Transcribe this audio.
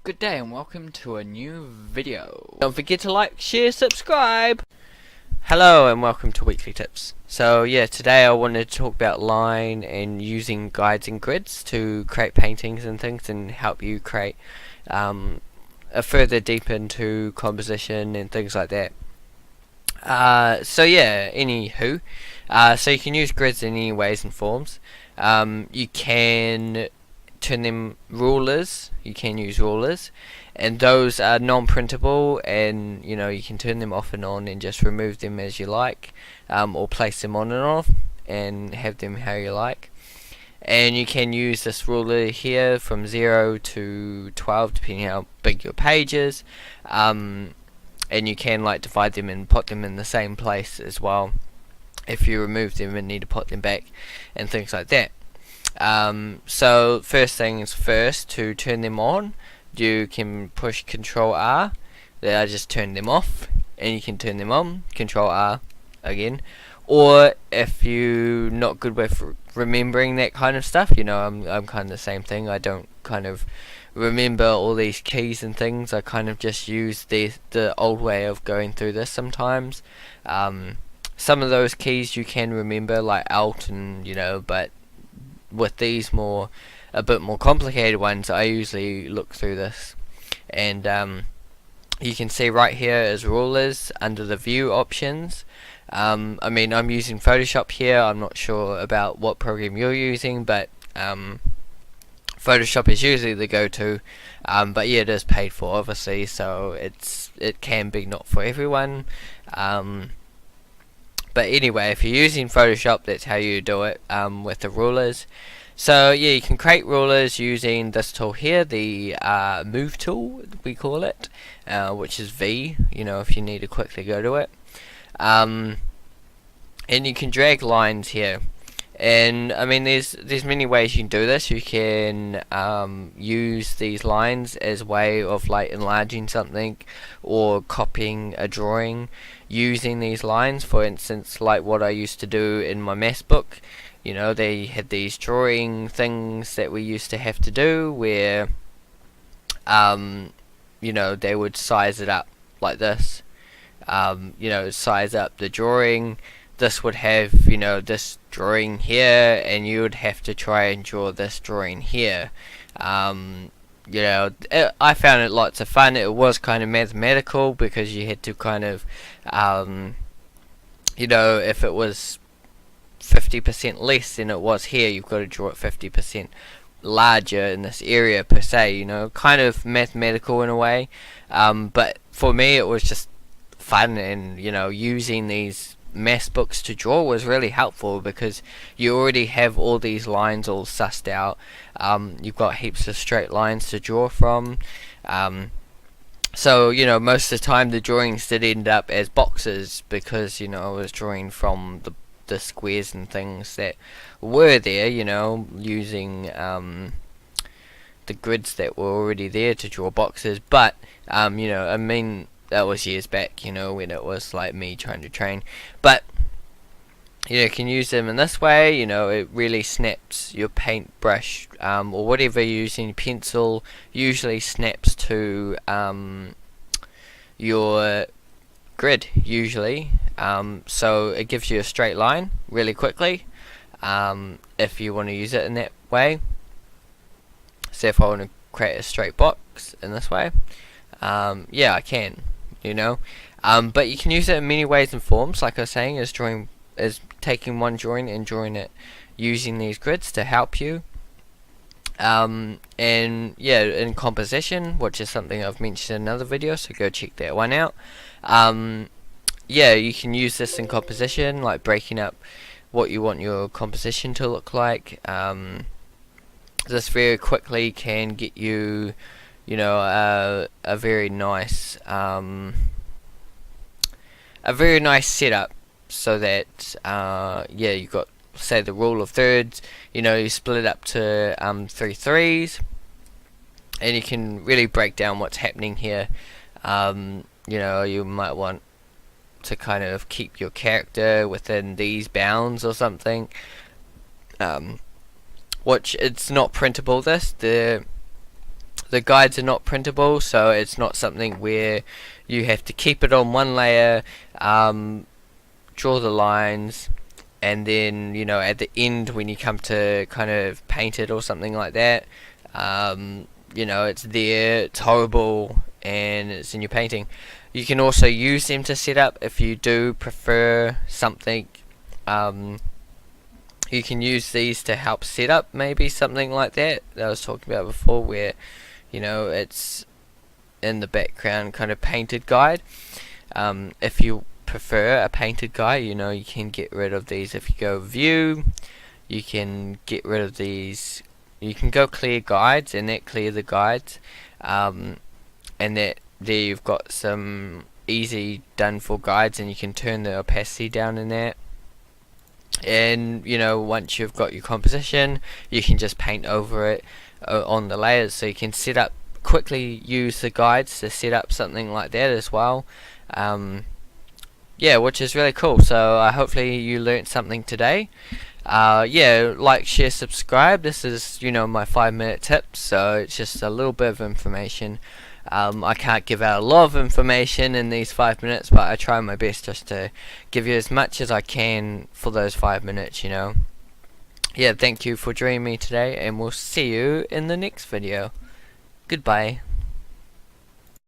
Good day and welcome to a new video. Don't forget to like, share, subscribe. Hello and welcome to Weekly Tips. So yeah, today I wanted to talk about line and using guides and grids to create paintings and things and help you create a further deep into composition and things like that. So yeah, anywho, so you can use grids in any ways and forms. You can turn them rulers. You can use rulers, and those are non-printable, and you can turn them off and on and just remove them as you like, or place them on and off and have them how you like. And you can use this ruler here from 0 to 12 depending how big your page is, and you can divide them and put them in the same place as well if you remove them and need to put them back and things like that. So first things first, to turn them on you can push Control R. There, I just turned them off, and you can turn them on, Control R again. Or if you're not good with remembering that kind of stuff, I'm kind of the same thing. I don't kind of remember all these keys and things. I kind of just use the old way of going through this sometimes. Some of those keys you can remember, like Alt and but with these a bit more complicated ones, I usually look through this. And you can see right here is rulers under the view options. I'm using Photoshop here. I'm not sure about what program you're using, but Photoshop is usually the go-to. But yeah, it is paid for obviously, so it can be not for everyone. But anyway, if you're using Photoshop, that's how you do it with the rulers. So yeah, you can create rulers using this tool here, the move tool we call it, which is V, if you need to quickly go to it. And you can drag lines here. And there's many ways you can do this. You can use these lines as a way of enlarging something or copying a drawing using these lines. For instance, like what I used to do in my maths book. They had these drawing things that we used to have to do where they would size it up like this. Size up the drawing. This would have this drawing here, and you would have to try and draw this drawing here. I found it lots of fun. It was kind of mathematical because you had to kind of if it was 50% less than it was here, you've got to draw it 50% larger in this area per se, kind of mathematical in a way. But for me it was just fun, and using these maths books to draw was really helpful because you already have all these lines all sussed out. You've got heaps of straight lines to draw from. So most of the time the drawings did end up as boxes because I was drawing from the squares and things that were there, using the grids that were already there to draw boxes. But that was years back, when it was me trying to train. But you can use them in this way. It really snaps your paintbrush or whatever you're using, pencil usually snaps to your grid usually. So it gives you a straight line really quickly if you want to use it in that way. So if I want to create a straight box in this way, yeah, I can, but you can use it in many ways and forms. Like I was saying, is taking one drawing and drawing it using these grids to help you. And yeah, in composition, which is something I've mentioned in another video, so go check that one out. Yeah, you can use this in composition, like breaking up what you want your composition to look like. This very quickly can get you, a very nice setup, so that yeah, you've got, say, the rule of thirds. You split it up to 3 threes, and you can really break down what's happening here. You might want to kind of keep your character within these bounds or something, which it's not printable. the guides are not printable, so it's not something where you have to keep it on one layer, draw the lines, and then at the end when you come to kind of paint it or something like that, it's there, it's horrible, and it's in your painting. You can also use them to set up if you do prefer something. You can use these to help set up maybe something like that I was talking about before, where it's in the background kind of painted guide. If you prefer a painted guide, you can get rid of these. If you go view, you can get rid of these. You can go clear guides, and that clear the guides, and that there you've got some easy done for guides, and you can turn the opacity down in that. And once you've got your composition, you can just paint over it on the layers, so you can set up quickly, use the guides to set up something like that as well. Yeah, which is really cool. So hopefully you learnt something today. Yeah, like, share, subscribe. This is my 5-minute tips, so it's just a little bit of information. I can't give out a lot of information in these 5 minutes, but I try my best just to give you as much as I can for those 5 minutes. Yeah, thank you for joining me today, and we'll see you in the next video. Goodbye.